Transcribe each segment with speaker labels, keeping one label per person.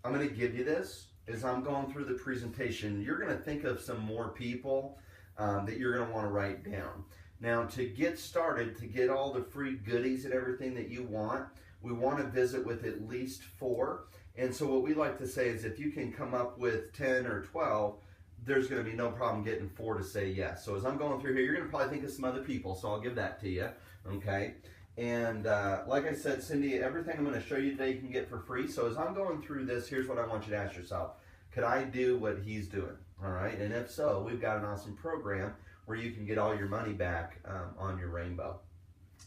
Speaker 1: I'm going to give you this. As I'm going through the presentation, you're going to think of some more people that you're going to want to write down. Now, to get started, to get all the free goodies and everything that you want, we want to visit with at least 4. And so what we like to say is if you can come up with 10 or 12, there's going to be no problem getting 4 to say yes. So as I'm going through here, you're going to probably think of some other people, so I'll give that to you, okay? And like I said, Cindy, everything I'm going to show you today you can get for free. So as I'm going through this, here's what I want you to ask yourself. Could I do what he's doing? All right, and if so, we've got an awesome program where you can get all your money back on your rainbow.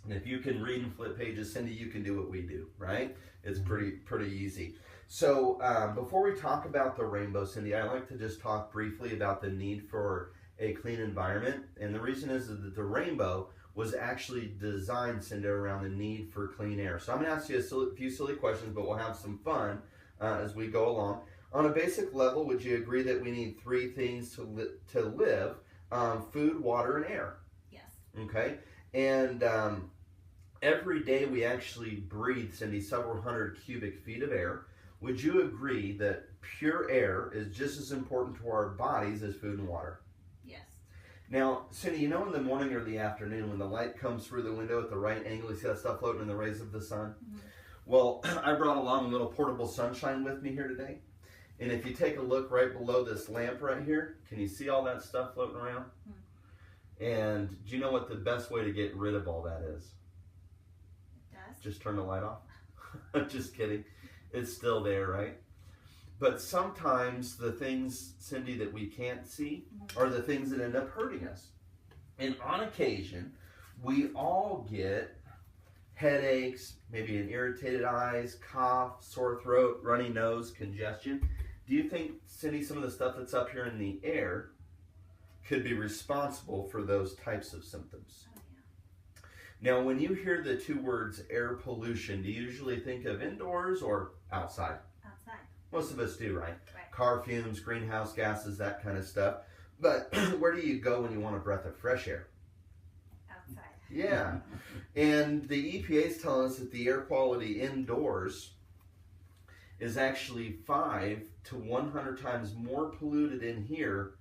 Speaker 1: And if you can read and flip pages, Cindy, you can do what we do, right? It's pretty easy. So before we talk about the rainbow, Cindy, I like to just talk briefly about the need for a clean environment. And the reason is that the rainbow was actually designed, Cindy, around the need for clean air. So I'm going to ask you a few silly questions, but we'll have some fun as we go along. On a basic level, would you agree that we need 3 things to live? Food, water, and air.
Speaker 2: Yes.
Speaker 1: Okay. And every day we actually breathe, Cindy, several hundred cubic feet of air. Would you agree that pure air is just as important to our bodies as food and water?
Speaker 2: Yes.
Speaker 1: Now, Cindy, you know in the morning or the afternoon when the light comes through the window at the right angle, you see that stuff floating in the rays of the sun? Mm-hmm. Well, I brought along a little portable sunshine with me here today. And if you take a look right below this lamp right here, can you see all that stuff floating around? Mm-hmm. And do you know what the best way to get rid of all that is?
Speaker 2: Dust?
Speaker 1: Just turn the light off. Just kidding. It's still there, right? But sometimes the things, Cindy, that we can't see are the things that end up hurting us. And on occasion, we all get headaches, maybe an irritated eyes, cough, sore throat, runny nose, congestion. Do you think, Cindy, some of the stuff that's up here in the air could be responsible for those types of symptoms?
Speaker 2: Oh, yeah.
Speaker 1: Now, when you hear the 2 words air pollution, do you usually think of indoors or outside?
Speaker 2: Outside.
Speaker 1: Most of us do, right?
Speaker 2: Right.
Speaker 1: Car fumes, greenhouse gases, that kind of stuff. But where do you go when you want a breath of fresh air?
Speaker 2: Outside.
Speaker 1: Yeah. And the EPA is telling us that the air quality indoors is actually 5 to 100 times more polluted in here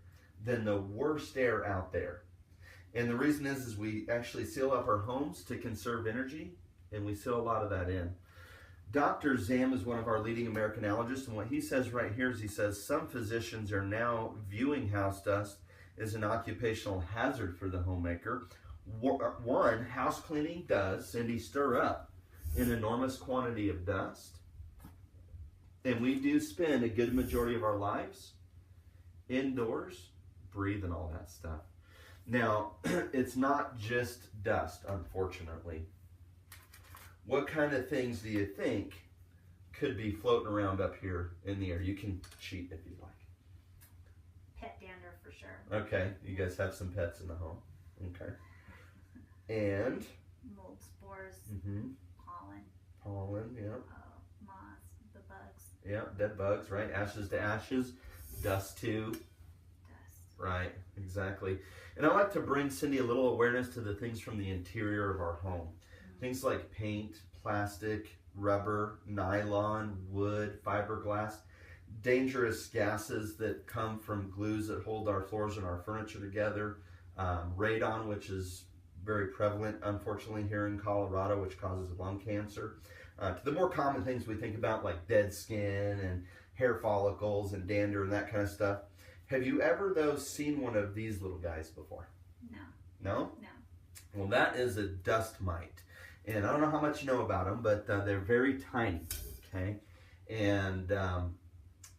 Speaker 1: than the worst air out there. And the reason is we actually seal up our homes to conserve energy, and we seal a lot of that in. Dr. Zam is one of our leading American allergists, and what he says right here is he says some physicians are now viewing house dust as an occupational hazard for the homemaker. One, house cleaning does, Cindy, stir up an enormous quantity of dust. And we do spend a good majority of our lives indoors breathing all that stuff. Now, it's not just dust, unfortunately. What kind of things do you think could be floating around up here in the air? You can cheat if you'd like.
Speaker 2: Pet dander for sure.
Speaker 1: Okay, you guys have some pets in the home. Okay. And?
Speaker 2: Mold spores, pollen.
Speaker 1: Pollen, yeah.
Speaker 2: Moss, the bugs.
Speaker 1: Yeah, dead bugs, right? Ashes to ashes, dust to
Speaker 2: Dust.
Speaker 1: Right, exactly. And I like to bring, Cindy, a little awareness to the things from the interior of our home. Things like paint, plastic, rubber, nylon, wood, fiberglass, dangerous gases that come from glues that hold our floors and our furniture together, radon, which is very prevalent, unfortunately, here in Colorado, which causes lung cancer. To the more common things we think about, like dead skin and hair follicles and dander and that kind of stuff. Have you ever, though, seen one of these little guys before?
Speaker 2: No.
Speaker 1: No?
Speaker 2: No.
Speaker 1: Well, that is a dust mite. And I don't know how much you know about them, but they're very tiny, okay? And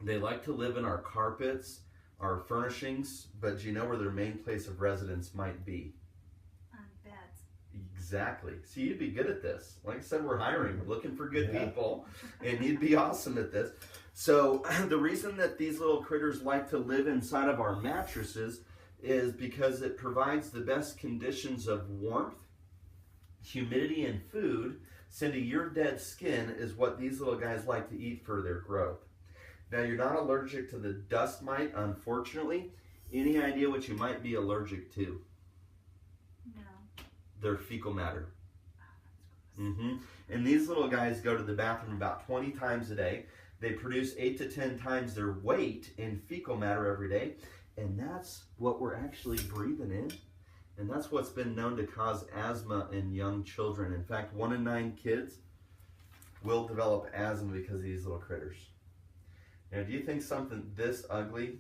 Speaker 1: they like to live in our carpets, our furnishings, but do you know where their main place of residence might be?
Speaker 2: On beds.
Speaker 1: Exactly. See, you'd be good at this. Like I said, we're hiring. We're looking for good people, and you'd be awesome at this. So the reason that these little critters like to live inside of our mattresses is because it provides the best conditions of warmth, humidity, and food. Cindy, your dead skin is what these little guys like to eat for their growth. Now, you're not allergic to the dust mite, unfortunately. Any idea what you might be allergic to?
Speaker 2: No.
Speaker 1: Their fecal matter.
Speaker 2: Oh, that's gross.
Speaker 1: And these little guys go to the bathroom about 20 times a day. They produce 8 to 10 times their weight in fecal matter every day. And that's what we're actually breathing in. And that's what's been known to cause asthma in young children. In fact, 1 in 9 kids will develop asthma because of these little critters. Now, do you think something this ugly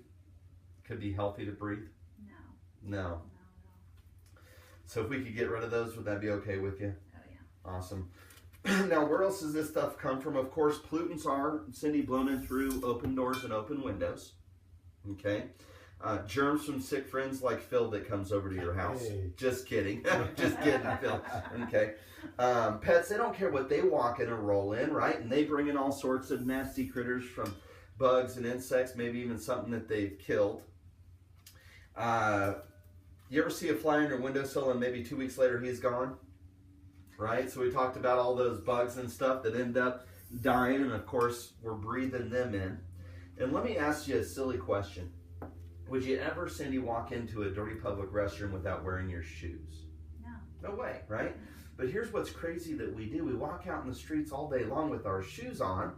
Speaker 1: could be healthy to breathe?
Speaker 2: No.
Speaker 1: No. So if we could get rid of those, would that be okay with you?
Speaker 2: Oh, yeah.
Speaker 1: Awesome. Now, where else does this stuff come from? Of course, pollutants are, Cindy, blown in through open doors and open windows. Okay. Germs from sick friends like Phil that comes over to your house.
Speaker 3: Hey.
Speaker 1: Just kidding. Just kidding, Phil. Okay. Pets, they don't care what they walk in or roll in, right? And they bring in all sorts of nasty critters from bugs and insects, maybe even something that they've killed. You ever see a fly on your windowsill and maybe 2 weeks later he's gone? Right? So we talked about all those bugs and stuff that end up dying, and of course we're breathing them in. And let me ask you a silly question. Would you ever, Cindy, walk into a dirty public restroom without wearing your shoes?
Speaker 2: No.
Speaker 1: No way, right? But here's what's crazy that we do. We walk out in the streets all day long with our shoes on,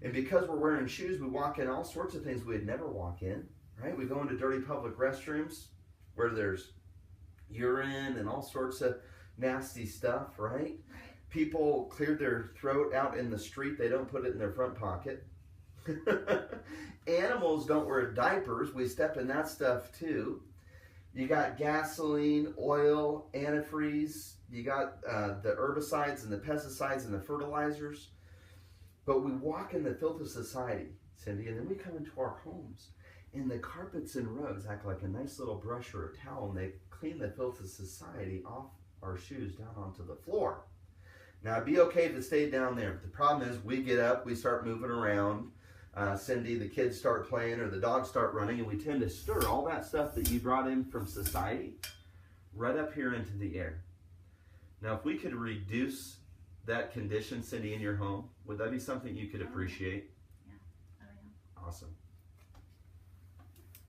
Speaker 1: and because we're wearing shoes, we walk in all sorts of things we'd never walk in, right? We go into dirty public restrooms where there's urine and all sorts of nasty stuff, right? People clear their throat out in the street. They don't put it in their front pocket. Animals don't wear diapers. We step in that stuff too. You got gasoline, oil, antifreeze. You got the herbicides and the pesticides and the fertilizers. But we walk in the filth of society, Cindy, and then we come into our homes. And the carpets and rugs act like a nice little brush or a towel, and they clean the filth of society off our shoes down onto the floor. Now, it'd be okay if it stayed down there, but the problem is we get up, we start moving around. Cindy, the kids start playing or the dogs start running, and we tend to stir all that stuff that you brought in from society right up here into the air. Now, if we could reduce that condition, Cindy, in your home, would that be something you could appreciate?
Speaker 2: Yeah. Oh, yeah.
Speaker 1: Awesome.